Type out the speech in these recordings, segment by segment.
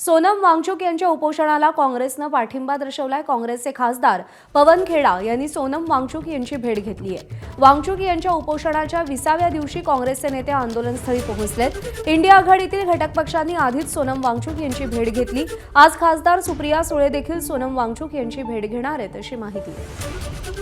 सोनम वांगचुक यांच्या उपोषणाला काँग्रेसनं पाठिंबा दर्शवलाय। काँग्रेसचे खासदार पवन खेडा यांनी सोनम वांगचुक यांची भेट घेतली आहे। वांगचुक यांच्या उपोषणाच्या 20व्या दिवशी काँग्रेसचे नेते आंदोलनस्थळी पोहोचलेत। इंडिया आघाडीतील घटक पक्षांनी आधीच सोनम वांगचुक यांची भेट घेतली। आज खासदार सुप्रिया सुळे देखील सोनम वांगचुक यांची भेट घेणार आहेत अशी माहिती आहे।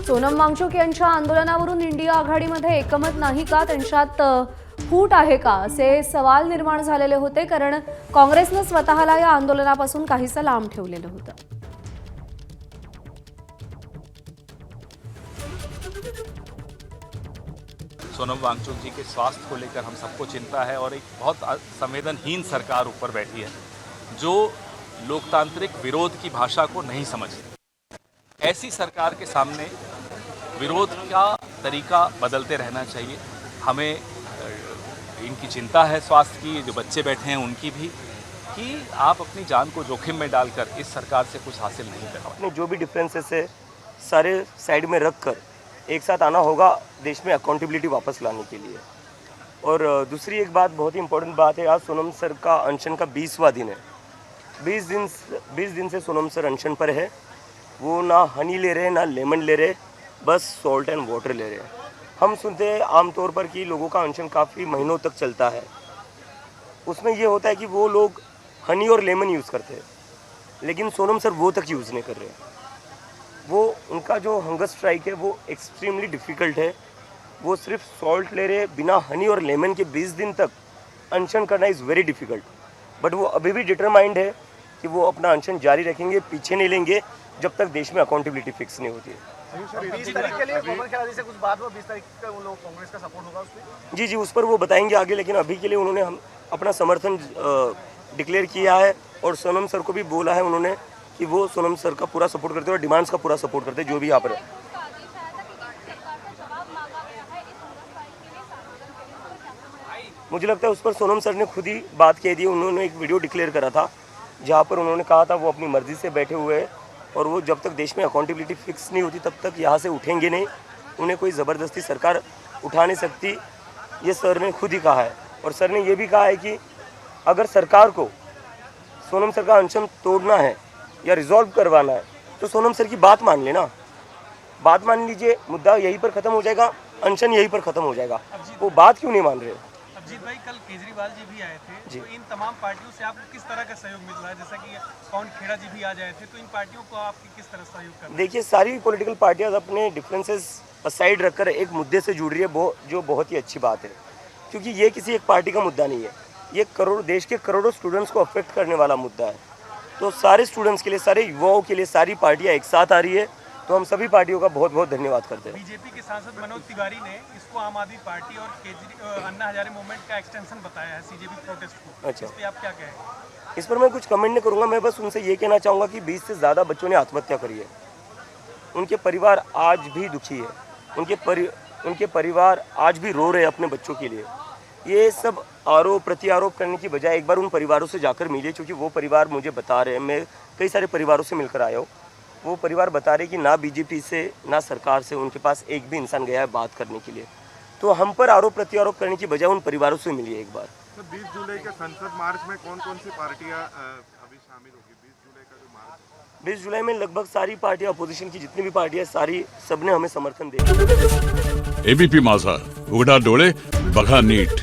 सोनम वांगचुक यांच्या आंदोलनावरून इंडिया आघाडीमध्ये एकमत नाही का, त्यांच्यात फूट आहे का, असे सवाल निर्माण झालेले होते। कारण काँग्रेसने स्वतःला या आंदोलनापासून काहीसं लांब ठेवलेलं होतं। सोनम वांगचुक जी के स्वास्थ्य को लेकर हम सबको चिंता है और एक बहुत संवेदनहीन सरकार ऊपर बैठी है जो लोकतांत्रिक विरोध की भाषा को नहीं समझती। ऐसी सरकार के सामने विरोध का तरीका बदलते रहना चाहिए। हमें इनकी चिंता है स्वास्थ्य की, जो बच्चे बैठे हैं उनकी भी, कि आप अपनी जान को जोखिम में डालकर इस सरकार से कुछ हासिल नहीं कर पाए। अपने जो भी डिफरेंसेस है सारे साइड में रख कर एक साथ आना होगा देश में अकाउंटेबिलिटी वापस लाने के लिए। और दूसरी एक बात, बहुत ही इंपॉर्टेंट बात है, आज सोनम सर का अनशन का 20वां दिन है। 20 दिन से सोनम सर अनशन पर है। वो ना हनी ले रहे ना लेमन ले रहे, बस सॉल्ट एंड वाटर ले रहे हैं। हम सुनते हैं आमतौर पर कि लोगों का अनशन काफ़ी महीनों तक चलता है। उसमें ये होता है कि वो लोग हनी और लेमन यूज़ करते हैं, लेकिन सोनम सर वो तक यूज़ नहीं कर रहे। वो उनका जो हंगर स्ट्राइक है वो एक्सट्रीमली डिफ़िकल्ट है। वो सिर्फ सॉल्ट ले रहे, बिना हनी और लेमन के 20 दिन तक अनशन करना इज़ वेरी डिफ़िकल्ट। बट वो अभी भी डिटरमाइंड है कि वो अपना अनशन जारी रखेंगे, पीछे नहीं लेंगे जब तक देश में अकाउंटेबिलिटी फिक्स नहीं होती है। 20 तारीख के लिए पवन खेड़ा जी से कुछ बात हुआ, 20 तारीख का वो लोग कांग्रेस का सपोर्ट होगा उसमें? जी उस पर वो बताएंगे आगे, लेकिन अभी के लिए उन्होंने हम अपना समर्थन डिक्लेयर किया है और सोनम सर को भी बोला है उन्होंने कि वो सोनम सर का पूरा सपोर्ट करते हैं और डिमांड्स का पूरा सपोर्ट करते हैं जो भी यहाँ पर है। मुझे लगता है उस पर सोनम सर ने खुद ही बात कह दी। उन्होंने एक वीडियो डिक्लेयर करा था जहाँ पर उन्होंने कहा था वो अपनी मर्जी से बैठे हुए हैं और वो जब तक देश में अकाउंटेबिलिटी फिक्स नहीं होती तब तक यहाँ से उठेंगे नहीं। उन्हें कोई ज़बरदस्ती सरकार उठा नहीं सकती, ये सर ने खुद ही कहा है। और सर ने ये भी कहा है कि अगर सरकार को सोनम सर का अनशन तोड़ना है या रिजॉल्व करवाना है तो सोनम सर की बात मान लेना, बात मान लीजिए, मुद्दा यहीं पर ख़त्म हो जाएगा, अनशन यहीं पर ख़त्म हो जाएगा। वो बात क्यों नहीं मान रहे? अभिजीत भाई, कल केजरीवाल जी भी आए थे, तो इन तमाम पार्टियों से आपको किस तरह का सहयोग मिल रहा है? जैसा कि पवन खेड़ा जी भी आ जाए थे, तो इन पार्टियों को आप किस तरह सहयोग कर रहे हैं? देखिए, सारी पॉलिटिकल पार्टियां अपने डिफरेंसेस असाइड रखकर एक मुद्दे से जुड़ रही है, जो बहुत ही अच्छी बात है, क्योंकि ये किसी एक पार्टी का मुद्दा नहीं है, ये देश के करोड़ों स्टूडेंट्स को अफेक्ट करने वाला मुद्दा है। तो सारे स्टूडेंट्स के लिए, सारे युवाओं के लिए सारी पार्टियाँ एक साथ आ रही है, तो हम सभी पार्टियों का बहुत बहुत धन्यवाद करते हैं। बीजेपी के सांसद मनोज तिवारी ने इसको आम आदमी पार्टी और अन्ना हजारे मूवमेंट का एक्सटेंशन बताया है सीजेपी प्रोटेस्ट को। अच्छा, इस पे आप क्या कहें? इस पर मैं कुछ कमेंट नहीं करूंगा। मैं बस उनसे ये कहना चाहूँगा कि 20 से ज़्यादा बच्चों ने आत्महत्या करी है। उनके परिवार आज भी दुखी है, उनके परिवार आज भी रो रहे हैं अपने बच्चों के लिए। ये सब आरोप प्रत्यारोप करने की बजाय एक बार उन परिवारों से जाकर मिलिए, क्योंकि वो परिवार मुझे बता रहे हैं, मैं कई सारे परिवारों से मिलकर आया हूँ, वो परिवार बता रहे कि ना बीजेपी से ना सरकार से उनके पास एक भी इंसान गया है बात करने के लिए। तो हम पर आरोप प्रत्यारोप करने की बजाय उन परिवारों से मिलिए एक बार। तो 20 जुलाई के संसद मार्च में कौन कौन सी पार्टियां अभी शामिल होगी? 20 जुलाई का जो मार्च, 20 जुलाई में लगभग सारी पार्टियां, अपोजिशन की जितनी भी पार्टियां, सारी सबने हमें समर्थन दिया। एबीपी माझा, उघडा डोळे बघा नीट।